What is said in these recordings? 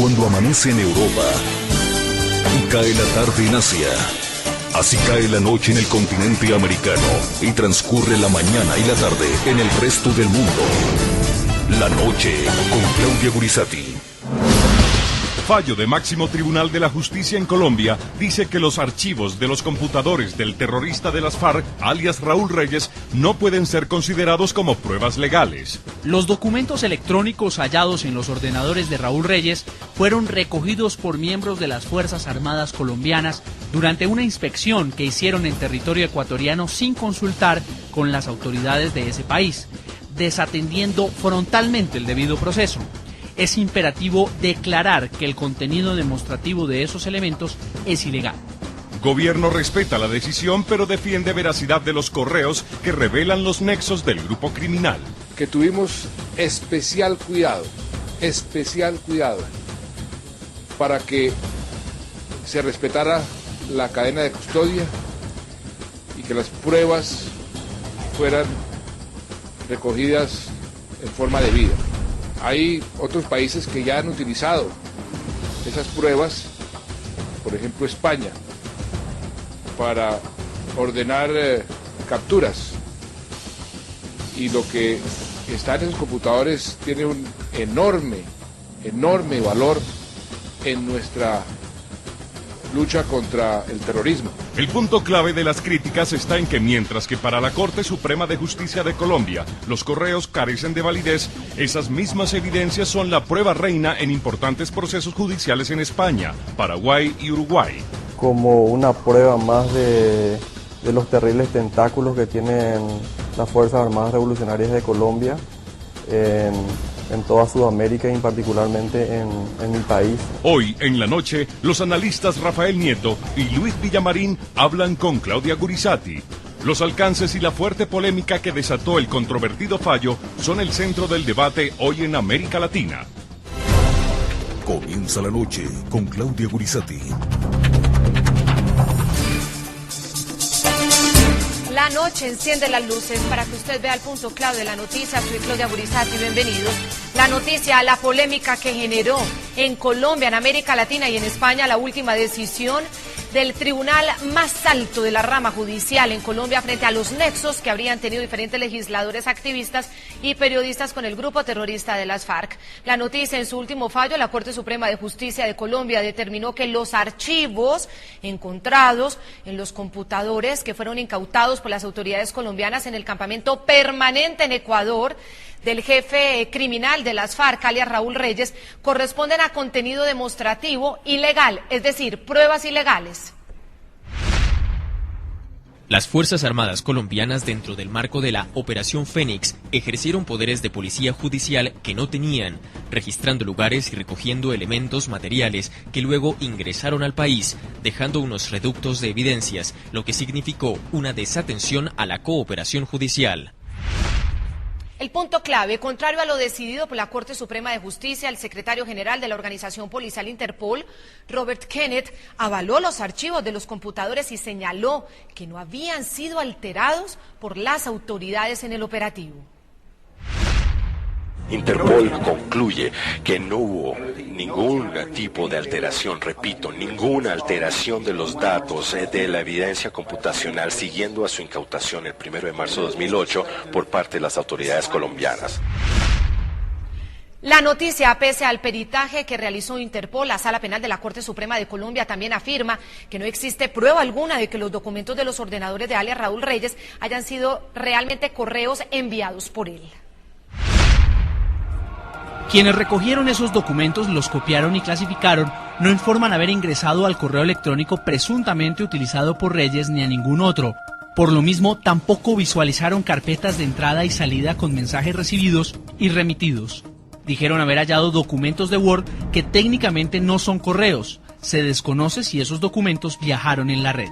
cuando amanece en Europa y cae la tarde en Asia. Así cae la noche en el continente americano y transcurre la mañana y la tarde en el resto del mundo. La noche con Claudia Gurizati. Fallo de Máximo Tribunal de la Justicia en Colombia dice que los archivos de los computadores del terrorista de las FARC, alias Raúl Reyes, no pueden ser considerados como pruebas legales. Los documentos electrónicos hallados en los ordenadores de Raúl Reyes fueron recogidos por miembros de las Fuerzas Armadas colombianas durante una inspección que hicieron en territorio ecuatoriano sin consultar con las autoridades de ese país, desatendiendo frontalmente el debido proceso. Es imperativo declarar que el contenido demostrativo de esos elementos es ilegal. Gobierno respeta la decisión, pero defiende veracidad de los correos que revelan los nexos del grupo criminal. Que tuvimos especial cuidado para que se respetara la cadena de custodia y que las pruebas fueran recogidas en forma debida. Hay otros países que ya han utilizado esas pruebas, por ejemplo España, para ordenar capturas. Y lo que está en esos computadores tiene un enorme valor en nuestra lucha contra el terrorismo. El punto clave de las críticas está en que mientras que para la Corte Suprema de Justicia de Colombia los correos carecen de validez, esas mismas evidencias son la prueba reina en importantes procesos judiciales en España, Paraguay y Uruguay. Como una prueba más de los terribles tentáculos que tienen las Fuerzas Armadas Revolucionarias de Colombia en toda Sudamérica y particularmente en mi país. Hoy, en la noche, los analistas Rafael Nieto y Luis Villamarín hablan con Claudia Gurizati. Los alcances y la fuerte polémica que desató el controvertido fallo son el centro del debate hoy en América Latina. Comienza la noche con Claudia Gurizati. La noche enciende las luces para que usted vea el punto clave de la noticia. Soy Claudia Gurizati, bienvenidos. La noticia, la polémica que generó en Colombia, en América Latina y en España la última decisión del tribunal más alto de la rama judicial en Colombia frente a los nexos que habrían tenido diferentes legisladores, activistas y periodistas con el grupo terrorista de las FARC. La noticia, en su último fallo, la Corte Suprema de Justicia de Colombia determinó que los archivos encontrados en los computadores que fueron incautados por las autoridades colombianas en el campamento permanente en Ecuador del jefe criminal de las FARC, alias Raúl Reyes, corresponden a contenido demostrativo ilegal, es decir, pruebas ilegales. Las Fuerzas Armadas colombianas, dentro del marco de la Operación Fénix, ejercieron poderes de policía judicial que no tenían, registrando lugares y recogiendo elementos materiales que luego ingresaron al país, dejando unos reductos de evidencias, lo que significó una desatención a la cooperación judicial. El punto clave, contrario a lo decidido por la Corte Suprema de Justicia, el secretario general de la organización policial Interpol, Robert Kenneth, avaló los archivos de los computadores y señaló que no habían sido alterados por las autoridades en el operativo. Interpol concluye que no hubo ningún tipo de alteración, repito, ninguna alteración de los datos de la evidencia computacional siguiendo a su incautación el 1 de marzo de 2008 por parte de las autoridades colombianas. La noticia, pese al peritaje que realizó Interpol, la Sala Penal de la Corte Suprema de Colombia también afirma que no existe prueba alguna de que los documentos de los ordenadores de alias Raúl Reyes hayan sido realmente correos enviados por él. Quienes recogieron esos documentos, los copiaron y clasificaron, no informan haber ingresado al correo electrónico presuntamente utilizado por Reyes ni a ningún otro. Por lo mismo, tampoco visualizaron carpetas de entrada y salida con mensajes recibidos y remitidos. Dijeron haber hallado documentos de Word que técnicamente no son correos. Se desconoce si esos documentos viajaron en la red.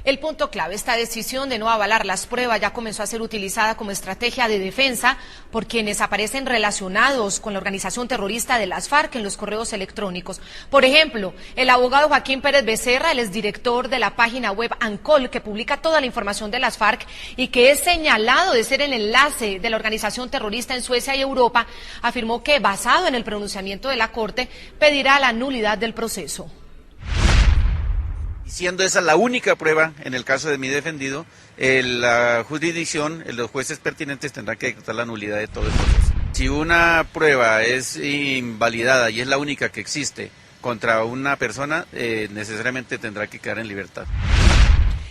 El punto clave, esta decisión de no avalar las pruebas ya comenzó a ser utilizada como estrategia de defensa por quienes aparecen relacionados con la organización terrorista de las FARC en los correos electrónicos. Por ejemplo, el abogado Joaquín Pérez Becerra, el exdirector de la página web ANCOL, que publica toda la información de las FARC y que es señalado de ser el enlace de la organización terrorista en Suecia y Europa, afirmó que, basado en el pronunciamiento de la Corte, pedirá la nulidad del proceso. Siendo esa la única prueba, en el caso de mi defendido, la jurisdicción, los jueces pertinentes tendrán que decretar la nulidad de todo el proceso. Si una prueba es invalidada y es la única que existe contra una persona, necesariamente tendrá que quedar en libertad.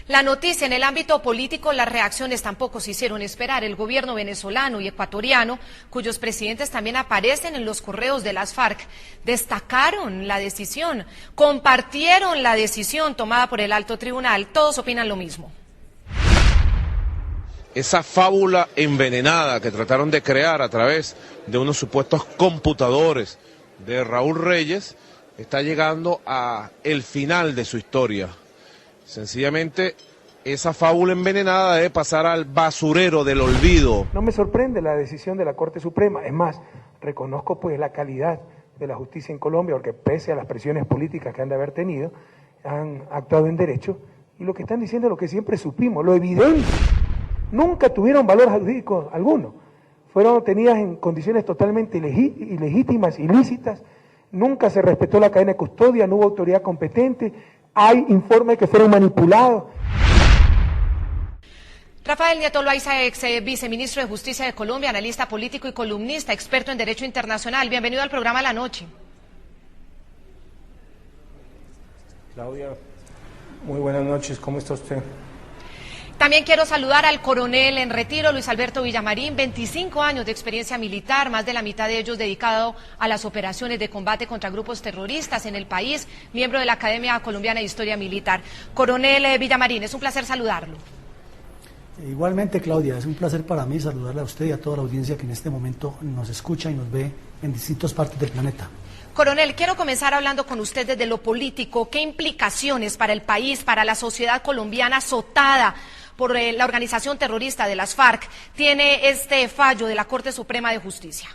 La noticia en el ámbito político, las reacciones tampoco se hicieron esperar. El gobierno venezolano y ecuatoriano, cuyos presidentes también aparecen en los correos de las FARC, destacaron la decisión, compartieron la decisión tomada por el alto tribunal. Todos opinan lo mismo. Esa fábula envenenada que trataron de crear a través de unos supuestos computadores de Raúl Reyes está llegando a el final de su historia. Sencillamente, esa fábula envenenada debe pasar al basurero del olvido. No me sorprende la decisión de la Corte Suprema, es más, reconozco pues la calidad de la justicia en Colombia, porque pese a las presiones políticas que han de haber tenido, han actuado en derecho, y lo que están diciendo es lo que siempre supimos, lo evidente. Nunca tuvieron valor jurídico alguno, fueron tenidas en condiciones totalmente ilegítimas, ilícitas, nunca se respetó la cadena de custodia, no hubo autoridad competente. Hay informes que fueron manipulados. Rafael Nieto Loaiza, ex viceministro de Justicia de Colombia, analista político y columnista, experto en Derecho Internacional. Bienvenido al programa La Noche. Claudia, muy buenas noches. ¿Cómo está usted? También quiero saludar al coronel en retiro, Luis Alberto Villamarín, 25 años de experiencia militar, más de la mitad de ellos dedicado a las operaciones de combate contra grupos terroristas en el país, miembro de la Academia Colombiana de Historia Militar. Coronel Villamarín, es un placer saludarlo. Igualmente, Claudia, es un placer para mí saludarle a usted y a toda la audiencia que en este momento nos escucha y nos ve en distintas partes del planeta. Coronel, quiero comenzar hablando con usted desde lo político. ¿Qué implicaciones para el país, para la sociedad colombiana azotada por la organización terrorista de las FARC tiene este fallo de la Corte Suprema de Justicia?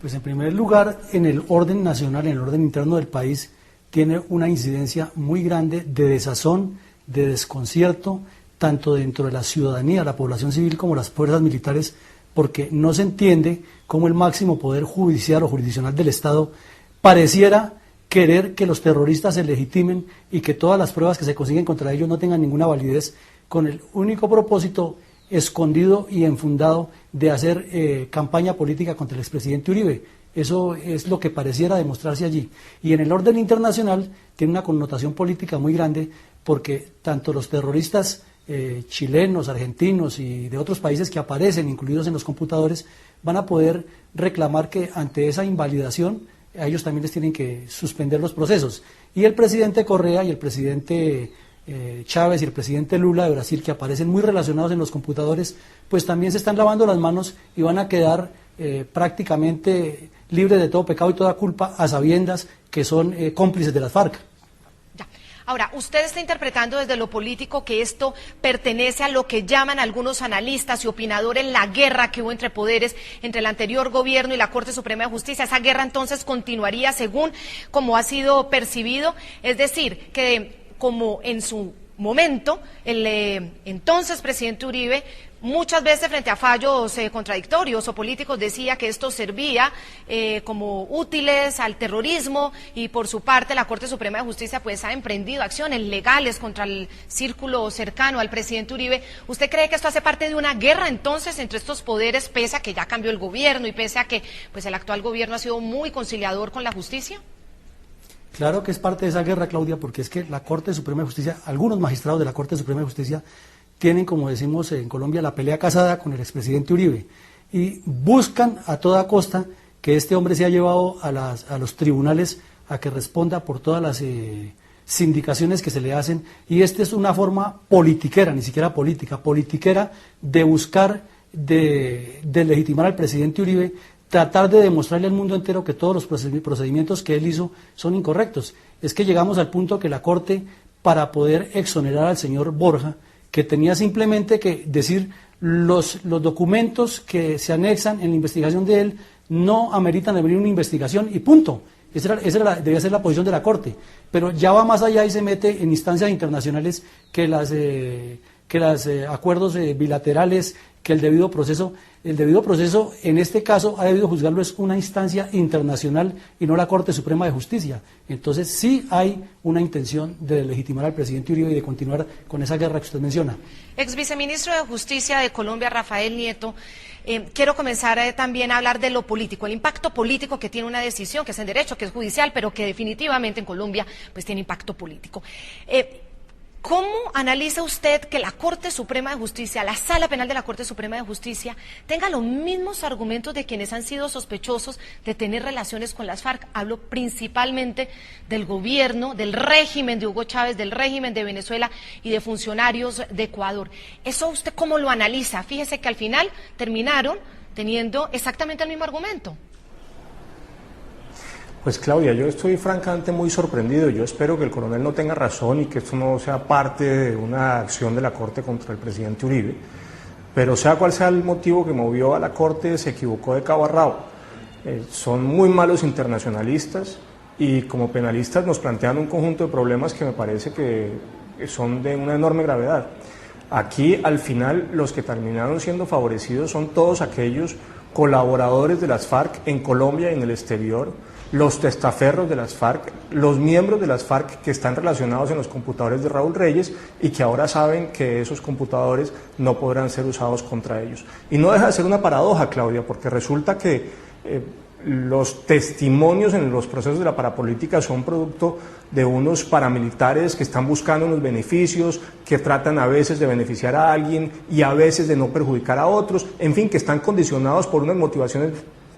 Pues en primer lugar, en el orden nacional, en el orden interno del país, tiene una incidencia muy grande de desazón, de desconcierto, tanto dentro de la ciudadanía, la población civil, como las fuerzas militares, porque no se entiende cómo el máximo poder judicial o jurisdiccional del Estado pareciera querer que los terroristas se legitimen y que todas las pruebas que se consiguen contra ellos no tengan ninguna validez, con el único propósito escondido y enfundado de hacer campaña política contra el expresidente Uribe. Eso es lo que pareciera demostrarse allí. Y en el orden internacional tiene una connotación política muy grande, porque tanto los terroristas chilenos, argentinos y de otros países que aparecen incluidos en los computadores van a poder reclamar que ante esa invalidación a ellos también les tienen que suspender los procesos. Y el presidente Correa y el presidente Chávez y el presidente Lula de Brasil, que aparecen muy relacionados en los computadores, pues también se están lavando las manos y van a quedar prácticamente libres de todo pecado y toda culpa, a sabiendas que son cómplices de las FARC. Ahora, usted está interpretando desde lo político que esto pertenece a lo que llaman algunos analistas y opinadores la guerra que hubo entre poderes entre el anterior gobierno y la Corte Suprema de Justicia. Esa guerra entonces continuaría según como ha sido percibido, es decir, que como en su momento el entonces presidente Uribe muchas veces frente a fallos contradictorios o políticos decía que esto servía como útiles al terrorismo, y por su parte la Corte Suprema de Justicia pues ha emprendido acciones legales contra el círculo cercano al presidente Uribe. ¿Usted cree que esto hace parte de una guerra entonces entre estos poderes, pese a que ya cambió el gobierno y pese a que pues el actual gobierno ha sido muy conciliador con la justicia? Claro que es parte de esa guerra, Claudia, porque es que la Corte Suprema de Justicia, algunos magistrados de la Corte Suprema de Justicia tienen, como decimos en Colombia, la pelea casada con el expresidente Uribe y buscan a toda costa que este hombre sea llevado a los tribunales a que responda por todas las sindicaciones que se le hacen, y esta es una forma politiquera, ni siquiera política, politiquera de buscar de legitimar al presidente Uribe, tratar de demostrarle al mundo entero que todos los procedimientos que él hizo son incorrectos. Es que llegamos al punto que la Corte para poder exonerar al señor Borja, que tenía simplemente que decir los documentos que se anexan en la investigación de él no ameritan abrir una investigación y punto. Esa debía ser la posición de la Corte, pero ya va más allá y se mete en instancias internacionales que los acuerdos bilaterales, que el debido proceso. El debido proceso en este caso ha debido juzgarlo es una instancia internacional y no la Corte Suprema de Justicia. Entonces sí hay una intención de legitimar al presidente Uribe y de continuar con esa guerra que usted menciona. Ex viceministro de Justicia de Colombia, Rafael Nieto, quiero comenzar también a hablar de lo político, el impacto político que tiene una decisión, que es en derecho, que es judicial, pero que definitivamente en Colombia pues tiene impacto político. ¿Cómo analiza usted que la Corte Suprema de Justicia, la Sala Penal de la Corte Suprema de Justicia, tenga los mismos argumentos de quienes han sido sospechosos de tener relaciones con las FARC? Hablo principalmente del gobierno, del régimen de Hugo Chávez, del régimen de Venezuela y de funcionarios de Ecuador. ¿Eso usted cómo lo analiza? Fíjese que al final terminaron teniendo exactamente el mismo argumento. Pues Claudia, yo estoy francamente muy sorprendido. Yo espero que el coronel no tenga razón y que esto no sea parte de una acción de la Corte contra el presidente Uribe, pero sea cual sea el motivo que movió a la Corte, se equivocó de cabo a rabo. Son muy malos internacionalistas y como penalistas nos plantean un conjunto de problemas que me parece que son de una enorme gravedad. Aquí al final los que terminaron siendo favorecidos son todos aquellos colaboradores de las FARC en Colombia y en el exterior, los testaferros de las FARC, los miembros de las FARC que están relacionados en los computadores de Raúl Reyes y que ahora saben que esos computadores no podrán ser usados contra ellos. Y no deja de ser una paradoja, Claudia, porque resulta que los testimonios en los procesos de la parapolítica son producto de unos paramilitares que están buscando unos beneficios, que tratan a veces de beneficiar a alguien y a veces de no perjudicar a otros, en fin, que están condicionados por unas motivaciones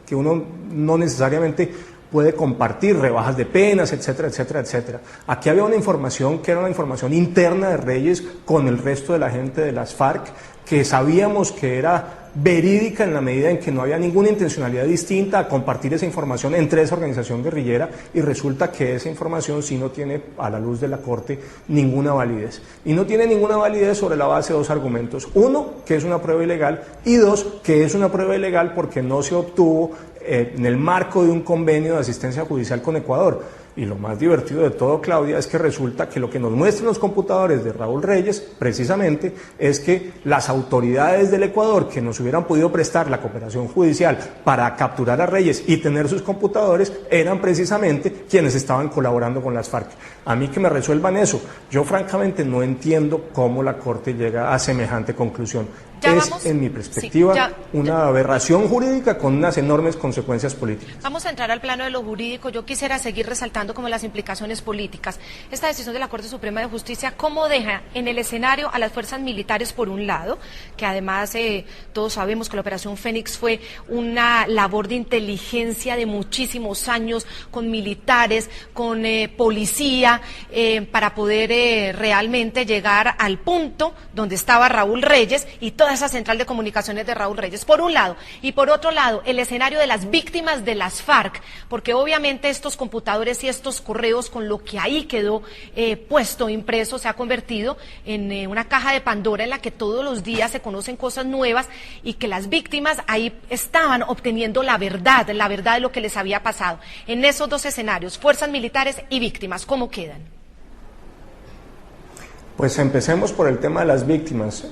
que uno no necesariamente puede compartir, rebajas de penas, etcétera, etcétera, etcétera. Aquí había una información que era una información interna de Reyes con el resto de la gente de las FARC, que sabíamos que era verídica en la medida en que no había ninguna intencionalidad distinta a compartir esa información entre esa organización guerrillera, y resulta que esa información sí no tiene, a la luz de la Corte, ninguna validez. Y no tiene ninguna validez sobre la base de dos argumentos. Uno, que es una prueba ilegal, y dos, que es una prueba ilegal porque no se obtuvo en el marco de un convenio de asistencia judicial con Ecuador. Y lo más divertido de todo, Claudia, es que resulta que lo que nos muestran los computadores de Raúl Reyes, precisamente, es que las autoridades del Ecuador que nos hubieran podido prestar la cooperación judicial para capturar a Reyes y tener sus computadores, eran precisamente quienes estaban colaborando con las FARC. A mí que me resuelvan eso. Yo francamente no entiendo cómo la Corte llega a semejante conclusión. Es, en mi perspectiva, una aberración jurídica con unas enormes consecuencias políticas. Vamos a entrar al plano de lo jurídico. Yo quisiera seguir resaltando como las implicaciones políticas. Esta decisión de la Corte Suprema de Justicia, ¿cómo deja en el escenario a las fuerzas militares por un lado? Que además todos sabemos que la Operación Fénix fue una labor de inteligencia de muchísimos años, con militares, con policía, para poder realmente llegar al punto donde estaba Raúl Reyes y toda esa central de comunicaciones de Raúl Reyes, por un lado, y por otro lado, el escenario de las víctimas de las FARC, porque obviamente estos computadores y estos correos, con lo que ahí quedó puesto, impreso, se ha convertido en una caja de Pandora en la que todos los días se conocen cosas nuevas y que las víctimas ahí estaban obteniendo la verdad de lo que les había pasado. En esos dos escenarios, fuerzas militares y víctimas, ¿cómo quedan? Pues empecemos por el tema de las víctimas,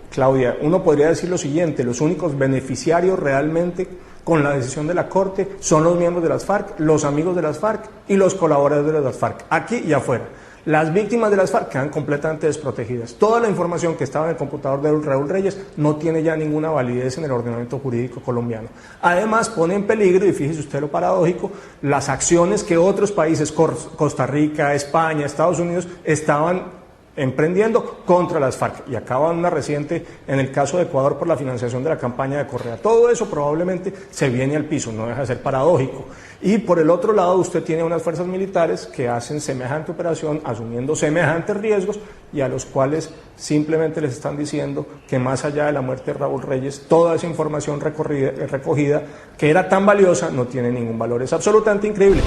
Claudia. Uno podría decir lo siguiente: los únicos beneficiarios realmente con la decisión de la Corte son los miembros de las FARC, los amigos de las FARC y los colaboradores de las FARC, aquí y afuera. Las víctimas de las FARC quedan completamente desprotegidas. Toda la información que estaba en el computador de Raúl Reyes no tiene ya ninguna validez en el ordenamiento jurídico colombiano. Además, pone en peligro, y fíjese usted lo paradójico, las acciones que otros países, Costa Rica, España, Estados Unidos, estaban emprendiendo contra las FARC, y acaba una reciente en el caso de Ecuador por la financiación de la campaña de Correa. Todo eso probablemente se viene al piso, no deja de ser paradójico. Y por el otro lado usted tiene unas fuerzas militares que hacen semejante operación asumiendo semejantes riesgos y a los cuales simplemente les están diciendo que más allá de la muerte de Raúl Reyes, toda esa información recogida que era tan valiosa no tiene ningún valor. Es absolutamente increíble.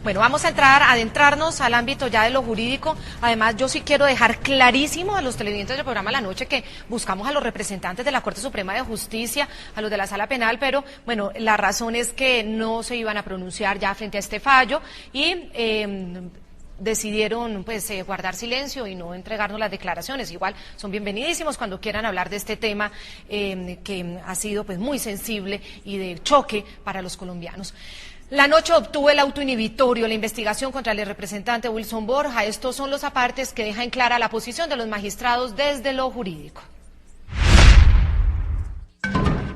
Bueno, vamos a adentrarnos al ámbito ya de lo jurídico. Además, yo sí quiero dejar clarísimo a los televidentes del programa La Noche que buscamos a los representantes de la Corte Suprema de Justicia, a los de la Sala Penal, pero bueno, la razón es que no se iban a pronunciar ya frente a este fallo y decidieron pues guardar silencio y no entregarnos las declaraciones. Igual son bienvenidísimos cuando quieran hablar de este tema que ha sido pues muy sensible y de choque para los colombianos. La Noche obtuvo el auto inhibitorio, la investigación contra el representante Wilson Borja. Estos son los apartes que dejan clara la posición de los magistrados desde lo jurídico.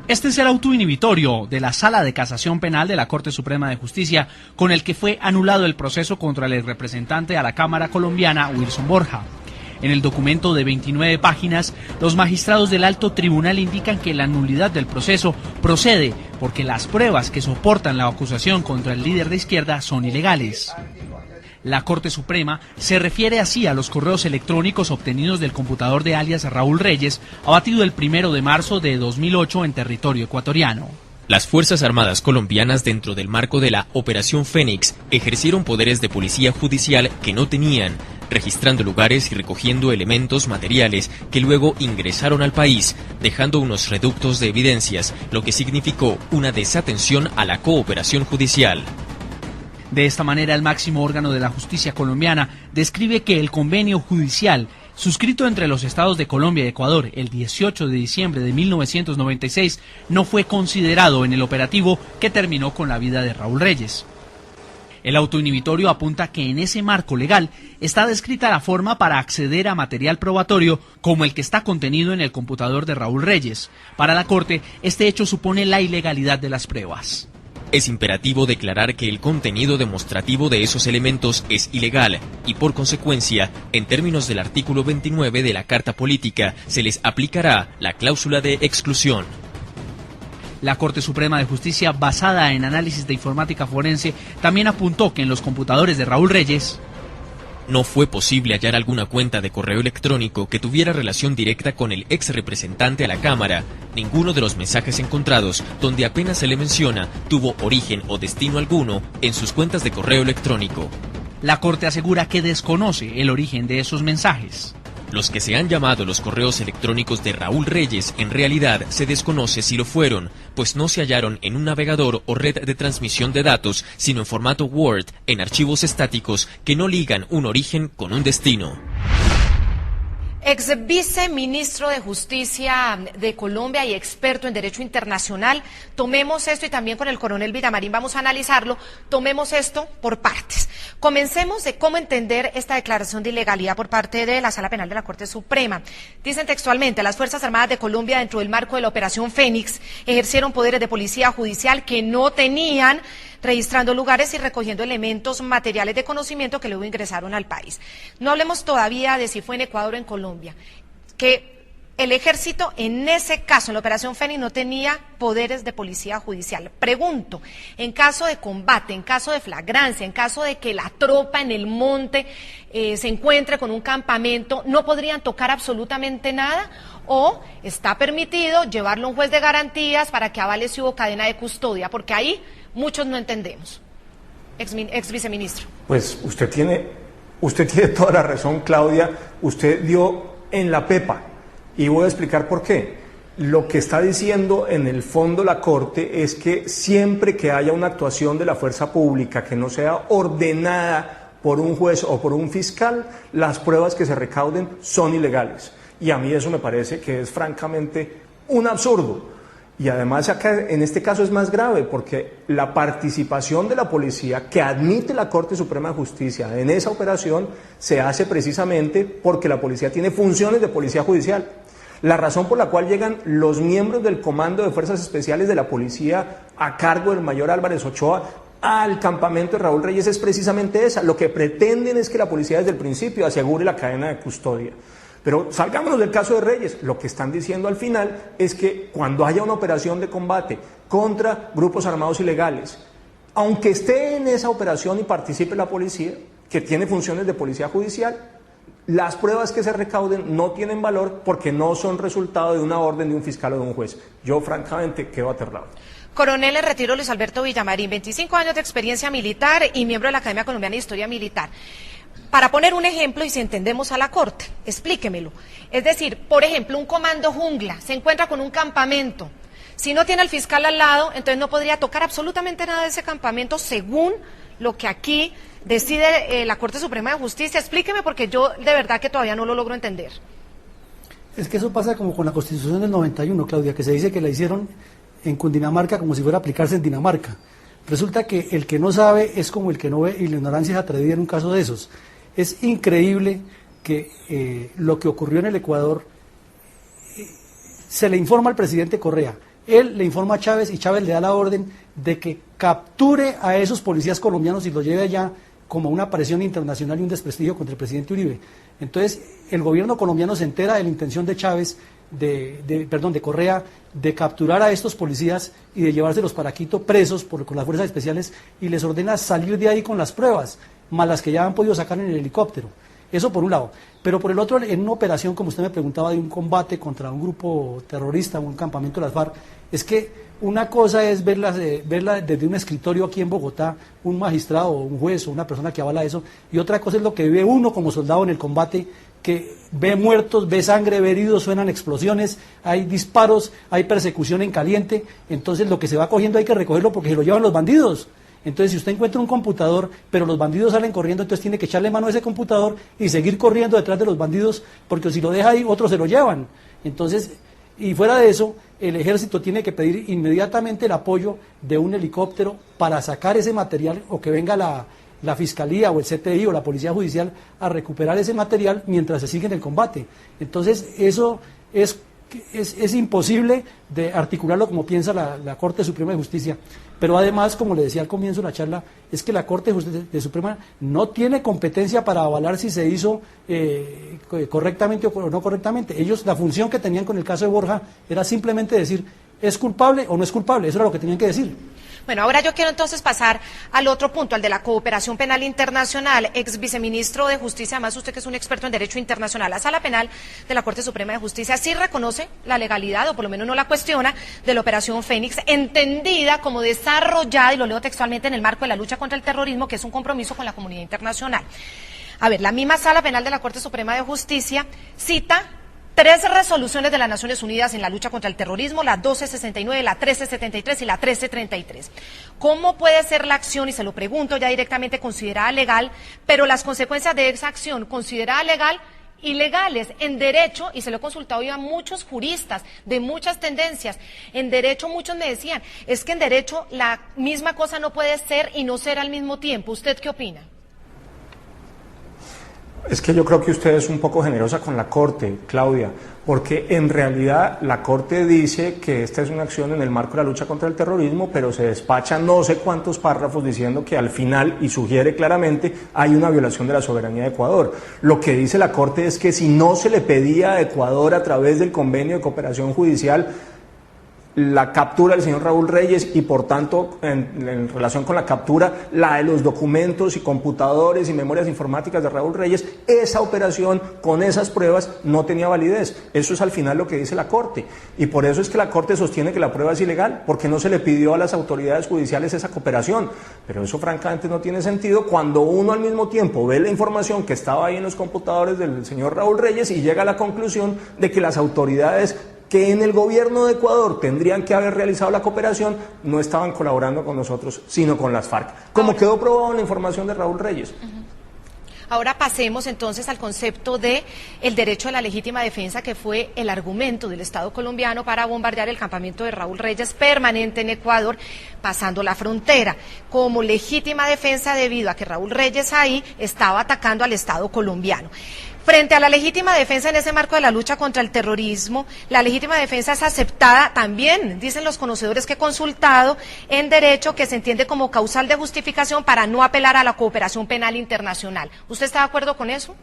Este es el auto inhibitorio de la Sala de Casación Penal de la Corte Suprema de Justicia, con el que fue anulado el proceso contra el representante a la Cámara colombiana, Wilson Borja. En el documento de 29 páginas, los magistrados del Alto Tribunal indican que la nulidad del proceso procede porque las pruebas que soportan la acusación contra el líder de izquierda son ilegales. La Corte Suprema se refiere así a los correos electrónicos obtenidos del computador de alias Raúl Reyes, abatido el 1 de marzo de 2008 en territorio ecuatoriano. Las Fuerzas Armadas colombianas, dentro del marco de la Operación Fénix, ejercieron poderes de policía judicial que no tenían, registrando lugares y recogiendo elementos materiales que luego ingresaron al país, dejando unos reductos de evidencias, lo que significó una desatención a la cooperación judicial. De esta manera, el máximo órgano de la justicia colombiana describe que el convenio judicial suscrito entre los estados de Colombia y Ecuador el 18 de diciembre de 1996 no fue considerado en el operativo que terminó con la vida de Raúl Reyes. El auto inhibitorio apunta que en ese marco legal está descrita la forma para acceder a material probatorio como el que está contenido en el computador de Raúl Reyes. Para la Corte, este hecho supone la ilegalidad de las pruebas. Es imperativo declarar que el contenido demostrativo de esos elementos es ilegal y, por consecuencia, en términos del artículo 29 de la Carta Política, se les aplicará la cláusula de exclusión. La Corte Suprema de Justicia, basada en análisis de informática forense, también apuntó que en los computadores de Raúl Reyes no fue posible hallar alguna cuenta de correo electrónico que tuviera relación directa con el ex representante a la Cámara. Ninguno de los mensajes encontrados, donde apenas se le menciona, tuvo origen o destino alguno en sus cuentas de correo electrónico. La Corte asegura que desconoce el origen de esos mensajes. Los que se han llamado los correos electrónicos de Raúl Reyes en realidad se desconoce si lo fueron, pues no se hallaron en un navegador o red de transmisión de datos, sino en formato Word, en archivos estáticos que no ligan un origen con un destino. Ex viceministro de Justicia de Colombia y experto en Derecho Internacional, tomemos esto y también con el coronel Villamarín vamos a analizarlo, tomemos esto por partes. Comencemos de cómo entender esta declaración de ilegalidad por parte de la Sala Penal de la Corte Suprema. Dicen textualmente, las Fuerzas Armadas de Colombia, dentro del marco de la Operación Fénix, ejercieron poderes de policía judicial que no tenían, registrando lugares y recogiendo elementos materiales de conocimiento que luego ingresaron al país. No hablemos todavía de si fue en Ecuador o en Colombia, que el ejército en ese caso, en la Operación Fénix, no tenía poderes de policía judicial. Pregunto, en caso de combate, en caso de flagrancia, en caso de que la tropa en el monte se encuentre con un campamento, ¿no podrían tocar absolutamente nada? ¿O está permitido llevarlo a un juez de garantías para que avale si hubo cadena de custodia? Porque ahí muchos no entendemos. Ex viceministro. Pues usted tiene toda la razón, Claudia. Usted dio en la pepa y voy a explicar por qué. Lo que está diciendo en el fondo la Corte es que siempre que haya una actuación de la fuerza pública que no sea ordenada por un juez o por un fiscal, las pruebas que se recauden son ilegales. Y a mí eso me parece que es francamente un absurdo. Y además acá en este caso es más grave porque la participación de la policía que admite la Corte Suprema de Justicia en esa operación se hace precisamente porque la policía tiene funciones de policía judicial. La razón por la cual llegan los miembros del Comando de Fuerzas Especiales de la Policía a cargo del mayor Álvarez Ochoa al campamento de Raúl Reyes es precisamente esa. Lo que pretenden es que la policía desde el principio asegure la cadena de custodia. Pero salgámonos del caso de Reyes. Lo que están diciendo al final es que cuando haya una operación de combate contra grupos armados ilegales, aunque esté en esa operación y participe la policía, que tiene funciones de policía judicial, las pruebas que se recauden no tienen valor porque no son resultado de una orden de un fiscal o de un juez. Yo francamente quedo aterrado. Coronel en retiro Luis Alberto Villamarín, 25 años de experiencia militar y miembro de la Academia Colombiana de Historia Militar. Para poner un ejemplo y si entendemos a la Corte, explíquemelo. Es decir, por ejemplo, un comando jungla se encuentra con un campamento. Si no tiene al fiscal al lado, entonces no podría tocar absolutamente nada de ese campamento según lo que aquí decide la Corte Suprema de Justicia. Explíqueme porque yo de verdad que todavía no lo logro entender. Es que eso pasa como con la Constitución del 91, Claudia, que se dice que la hicieron en Cundinamarca como si fuera a aplicarse en Dinamarca. Resulta que el que no sabe es como el que no ve y la ignorancia es atrevida en un caso de esos. Es increíble que lo que ocurrió en el Ecuador se le informa al presidente Correa, él le informa a Chávez y Chávez le da la orden de que capture a esos policías colombianos y los lleve allá como una presión internacional y un desprestigio contra el presidente Uribe. Entonces el gobierno colombiano se entera de la intención de Chávez, de Correa, de capturar a estos policías y de llevárselos para Quito presos con las fuerzas especiales y les ordena salir de ahí con las pruebas, más las que ya han podido sacar en el helicóptero. Eso por un lado. Pero por el otro, en una operación, como usted me preguntaba, de un combate contra un grupo terrorista, un campamento de las FARC, es que una cosa es verla desde un escritorio aquí en Bogotá, un magistrado, un juez o una persona que avala eso, y otra cosa es lo que ve uno como soldado en el combate, que ve muertos, ve sangre, ve heridos, suenan explosiones, hay disparos, hay persecución en caliente. Entonces lo que se va cogiendo hay que recogerlo porque se lo llevan los bandidos. Entonces si usted encuentra un computador, pero los bandidos salen corriendo, entonces tiene que echarle mano a ese computador y seguir corriendo detrás de los bandidos, porque si lo deja ahí, otros se lo llevan. Entonces, y fuera de eso, el ejército tiene que pedir inmediatamente el apoyo de un helicóptero para sacar ese material, o que venga la Fiscalía o el CTI o la Policía Judicial a recuperar ese material mientras se sigue en el combate. Entonces eso es imposible de articularlo como piensa la Corte Suprema de Justicia. Pero además, como le decía al comienzo de la charla, es que la Corte Suprema no tiene competencia para avalar si se hizo correctamente o no correctamente. Ellos, la función que tenían con el caso de Borja era simplemente decir, ¿es culpable o no es culpable? Eso era lo que tenían que decir. Bueno, ahora yo quiero entonces pasar al otro punto, al de la cooperación penal internacional. Ex viceministro de Justicia, además usted que es un experto en derecho internacional, la Sala Penal de la Corte Suprema de Justicia sí reconoce la legalidad, o por lo menos no la cuestiona, de la Operación Fénix, entendida como desarrollada, y lo leo textualmente, en el marco de la lucha contra el terrorismo, que es un compromiso con la comunidad internacional. A ver, la misma Sala Penal de la Corte Suprema de Justicia cita 3 resoluciones de las Naciones Unidas en la lucha contra el terrorismo, la 1269, la 1373 y la 1333. ¿Cómo puede ser la acción, y se lo pregunto ya directamente, considerada legal, pero las consecuencias de esa acción considerada legal, ilegales? En derecho, y se lo he consultado yo a muchos juristas de muchas tendencias, en derecho muchos me decían, es que en derecho la misma cosa no puede ser y no ser al mismo tiempo. ¿Usted qué opina? Es que yo creo que usted es un poco generosa con la Corte, Claudia, porque en realidad la Corte dice que esta es una acción en el marco de la lucha contra el terrorismo, pero se despachan no sé cuántos párrafos diciendo que al final, y sugiere claramente, hay una violación de la soberanía de Ecuador. Lo que dice la Corte es que si no se le pedía a Ecuador a través del convenio de cooperación judicial la captura del señor Raúl Reyes y por tanto en relación con la captura la de los documentos y computadores y memorias informáticas de Raúl Reyes, esa operación con esas pruebas no tenía validez. Eso es al final lo que dice la Corte, y por eso es que la Corte sostiene que la prueba es ilegal, porque no se le pidió a las autoridades judiciales esa cooperación. Pero eso francamente no tiene sentido cuando uno al mismo tiempo ve la información que estaba ahí en los computadores del señor Raúl Reyes y llega a la conclusión de que las autoridades que en el gobierno de Ecuador tendrían que haber realizado la cooperación, no estaban colaborando con nosotros, sino con las FARC, como quedó probado en la información de Raúl Reyes. Ahora pasemos entonces al concepto de el derecho a la legítima defensa, que fue el argumento del Estado colombiano para bombardear el campamento de Raúl Reyes permanente en Ecuador, pasando la frontera, como legítima defensa debido a que Raúl Reyes ahí estaba atacando al Estado colombiano. Frente a la legítima defensa en ese marco de la lucha contra el terrorismo, la legítima defensa es aceptada también, dicen los conocedores que he consultado, en derecho, que se entiende como causal de justificación para no apelar a la cooperación penal internacional. ¿Usted está de acuerdo con eso?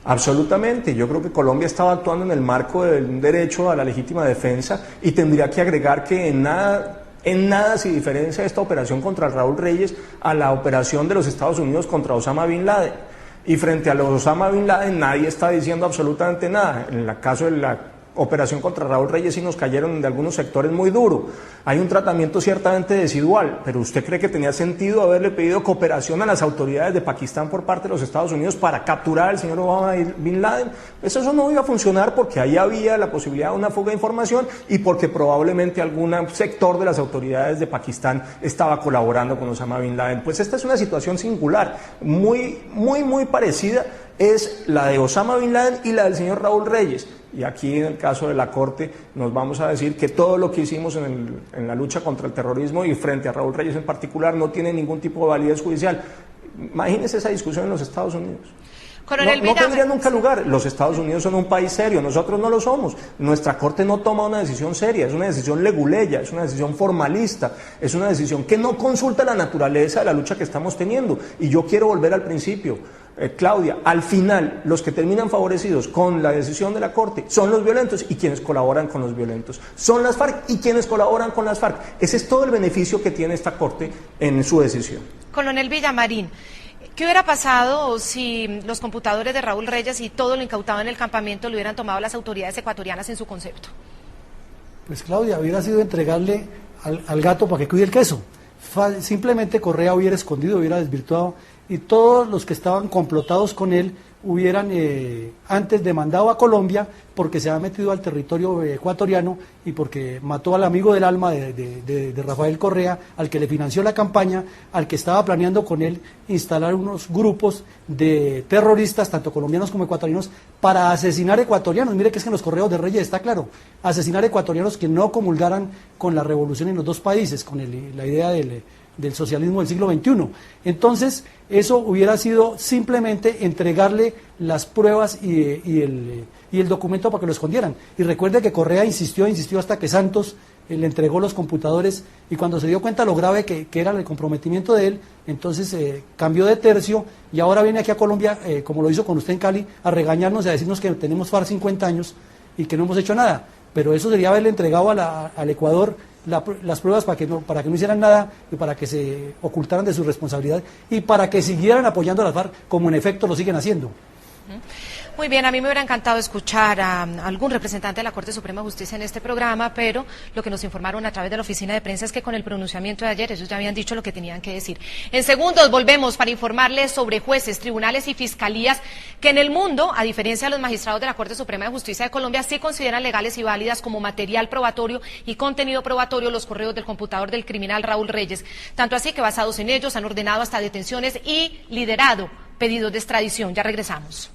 Absolutamente, yo creo que Colombia estaba actuando en el marco de un derecho a la legítima defensa, y tendría que agregar que en nada se diferencia esta operación contra Raúl Reyes a la operación de los Estados Unidos contra Osama Bin Laden. Y frente a los Osama Bin Laden nadie está diciendo absolutamente nada. En el caso de la operación contra Raúl Reyes y nos cayeron de algunos sectores muy duro. Hay un tratamiento ciertamente desigual, pero ¿usted cree que tenía sentido haberle pedido cooperación a las autoridades de Pakistán por parte de los Estados Unidos para capturar al señor Osama Bin Laden? Pues eso no iba a funcionar porque ahí había la posibilidad de una fuga de información y porque probablemente algún sector de las autoridades de Pakistán estaba colaborando con Osama Bin Laden. Pues esta es una situación singular, muy parecida es la de Osama Bin Laden y la del señor Raúl Reyes. Y aquí en el caso de la Corte nos vamos a decir que todo lo que hicimos en la lucha contra el terrorismo y frente a Raúl Reyes en particular no tiene ningún tipo de validez judicial. Imagínense esa discusión en los Estados Unidos. No tendría nunca lugar. Los Estados Unidos son un país serio, nosotros no lo somos. Nuestra Corte no toma una decisión seria, es una decisión leguleya, es una decisión formalista, es una decisión que no consulta la naturaleza de la lucha que estamos teniendo. Y yo quiero volver al principio. Claudia, al final los que terminan favorecidos con la decisión de la Corte son los violentos y quienes colaboran con los violentos. Son las FARC y quienes colaboran con las FARC. Ese es todo el beneficio que tiene esta Corte en su decisión. Coronel Villamarín, ¿qué hubiera pasado si los computadores de Raúl Reyes y todo lo incautado en el campamento lo hubieran tomado las autoridades ecuatorianas en su concepto? Pues Claudia, hubiera sido entregarle al gato para que cuide el queso. Simplemente Correa hubiera escondido, hubiera desvirtuado y todos los que estaban complotados con él hubieran antes demandado a Colombia porque se ha metido al territorio ecuatoriano y porque mató al amigo del alma de Rafael Correa, al que le financió la campaña, al que estaba planeando con él instalar unos grupos de terroristas, tanto colombianos como ecuatorianos, para asesinar ecuatorianos. Mire que es que en los correos de Reyes está claro, asesinar ecuatorianos que no comulgaran con la revolución en los dos países, con la idea del socialismo del siglo XXI. Entonces, eso hubiera sido simplemente entregarle las pruebas y el documento para que lo escondieran. Y recuerde que Correa insistió hasta que Santos le entregó los computadores y cuando se dio cuenta lo grave que era el comprometimiento de él, entonces cambió de tercio y ahora viene aquí a Colombia, como lo hizo con usted en Cali, a regañarnos y a decirnos que tenemos FARC 50 años y que no hemos hecho nada. Pero eso sería haberle entregado al Ecuador las pruebas para que no hicieran nada y para que se ocultaran de su responsabilidad y para que siguieran apoyando a las FARC como en efecto lo siguen haciendo. Muy bien, a mí me hubiera encantado escuchar a algún representante de la Corte Suprema de Justicia en este programa, pero lo que nos informaron a través de la oficina de prensa es que con el pronunciamiento de ayer ellos ya habían dicho lo que tenían que decir. En segundos volvemos para informarles sobre jueces, tribunales y fiscalías que en el mundo, a diferencia de los magistrados de la Corte Suprema de Justicia de Colombia, sí consideran legales y válidas como material probatorio y contenido probatorio los correos del computador del criminal Raúl Reyes. Tanto así que basados en ellos han ordenado hasta detenciones y liderado pedidos de extradición. Ya regresamos.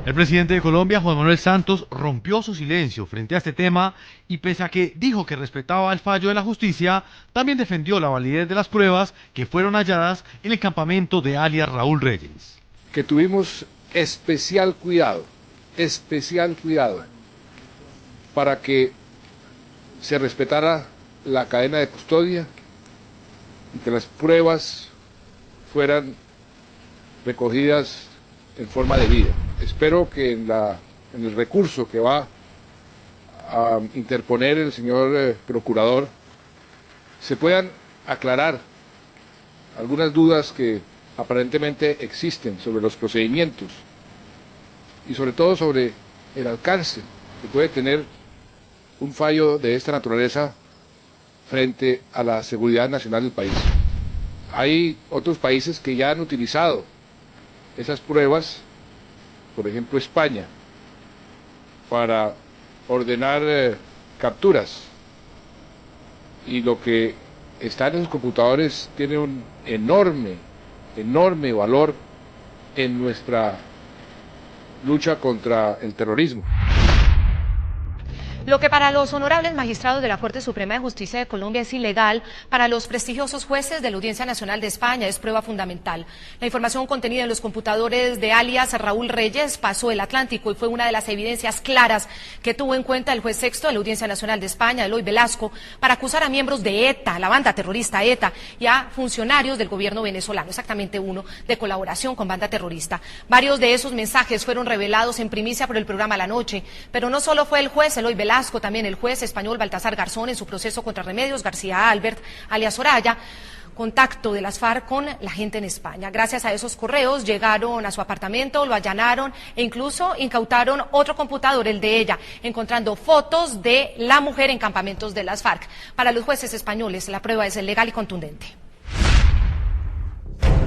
El presidente de Colombia, Juan Manuel Santos, rompió su silencio frente a este tema y pese a que dijo que respetaba el fallo de la justicia, también defendió la validez de las pruebas que fueron halladas en el campamento de alias Raúl Reyes. Que tuvimos especial cuidado para que se respetara la cadena de custodia y que las pruebas fueran recogidas en forma debida. Espero que en el recurso que va a interponer el señor procurador se puedan aclarar algunas dudas que aparentemente existen sobre los procedimientos y sobre todo sobre el alcance que puede tener un fallo de esta naturaleza frente a la seguridad nacional del país. Hay otros países que ya han utilizado esas pruebas, por ejemplo España, para ordenar capturas, y lo que está en esos computadores tiene un enorme valor en nuestra lucha contra el terrorismo. Lo que para los honorables magistrados de la Corte Suprema de Justicia de Colombia es ilegal, para los prestigiosos jueces de la Audiencia Nacional de España es prueba fundamental. La información contenida en los computadores de alias Raúl Reyes pasó el Atlántico y fue una de las evidencias claras que tuvo en cuenta el juez sexto de la Audiencia Nacional de España, Eloy Velasco, para acusar a miembros de ETA, la banda terrorista ETA, y a funcionarios del gobierno venezolano, exactamente uno, de colaboración con banda terrorista. Varios de esos mensajes fueron revelados en primicia por el programa La Noche, pero no solo fue el juez Eloy Velasco, también el juez español Baltasar Garzón en su proceso contra Remedios García Albert, alias Soraya, contacto de las FARC con la gente en España. Gracias a esos correos llegaron a su apartamento, lo allanaron e incluso incautaron otro computador, el de ella, encontrando fotos de la mujer en campamentos de las FARC. Para los jueces españoles la prueba es legal y contundente.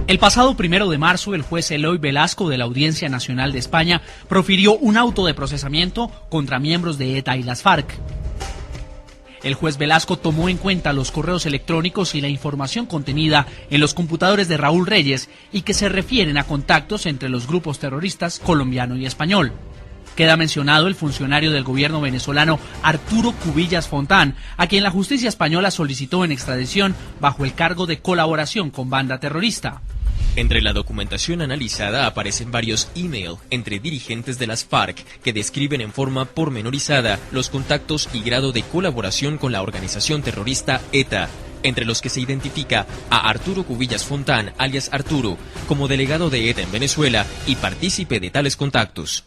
El pasado 1 de marzo, el juez Eloy Velasco de la Audiencia Nacional de España profirió un auto de procesamiento contra miembros de ETA y las FARC. El juez Velasco tomó en cuenta los correos electrónicos y la información contenida en los computadores de Raúl Reyes y que se refieren a contactos entre los grupos terroristas colombiano y español. Queda mencionado el funcionario del gobierno venezolano Arturo Cubillas Fontán, a quien la justicia española solicitó en extradición bajo el cargo de colaboración con banda terrorista. Entre la documentación analizada aparecen varios email entre dirigentes de las FARC que describen en forma pormenorizada los contactos y grado de colaboración con la organización terrorista ETA, entre los que se identifica a Arturo Cubillas Fontán, alias Arturo, como delegado de ETA en Venezuela y partícipe de tales contactos.